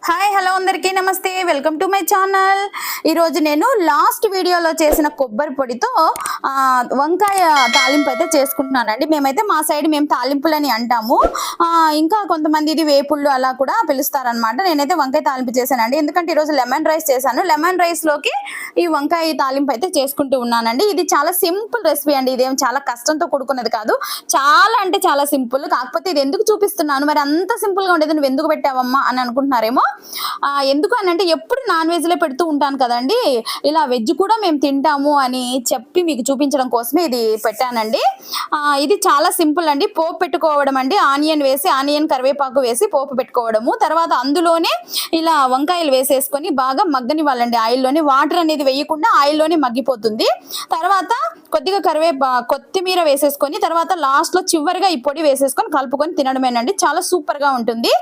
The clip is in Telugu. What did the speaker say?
హాయ్ హలో అందరికీ నమస్తే వెల్కమ్ టు మై ఛానల్. ఈరోజు నేను లాస్ట్ వీడియోలో చేసిన కొబ్బరి పొడితో వంకాయ తాలింపు అయితే చేసుకుంటున్నానండి. మేమైతే మా సైడ్ మేము తాలింపులని అంటాము. ఇంకా కొంతమంది ఇది వేపుళ్ళు అలా కూడా పిలుస్తారనమాట. నేనైతే వంకాయ తాలింపు చేశానండి, ఎందుకంటే ఈరోజు లెమన్ రైస్ చేశాను. లెమన్ రైస్లోకి ఈ వంకాయ తాలింపు అయితే చేసుకుంటూ ఉన్నానండి. ఇది చాలా సింపుల్ రెసిపీ అండి, ఇదేం చాలా కష్టంతో కూడుకున్నది కాదు, చాలా అంటే చాలా సింపుల్. కాకపోతే ఇది ఎందుకు చూపిస్తున్నాను, మరి అంత సింపుల్గా ఉండేది నువ్వు ఎందుకు పెట్టావమ్మా అని అనుకుంటున్నారేమో. ఎందుకు అని అంటే ఎప్పుడు నాన్ వెజ్లే పెడుతూ ఉంటాను కదండి, ఇలా వెజ్ కూడా మేము తింటాము అని చెప్పి మీకు చూపించడం కోసమే ఇది పెట్టానండి. ఇది చాలా సింపుల్ అండి. పోపు పెట్టుకోవడం అండి, ఆనియన్ కరివేపాకు వేసి పోపు పెట్టుకోవడము. తర్వాత అందులోనే ఇలా వంకాయలు వేసేసుకొని బాగా మగ్గనివ్వాలండి ఆయిల్లోనే. వాటర్ అనేది వేయకుండా ఆయిల్లోనే మగ్గిపోతుంది. తర్వాత కొద్దిగా కొత్తిమీర వేసేసుకొని తర్వాత లాస్ట్లో చివరిగా ఈ పొడి వేసేసుకొని కలుపుకొని తినడమేనండి. చాలా సూపర్గా ఉంటుంది.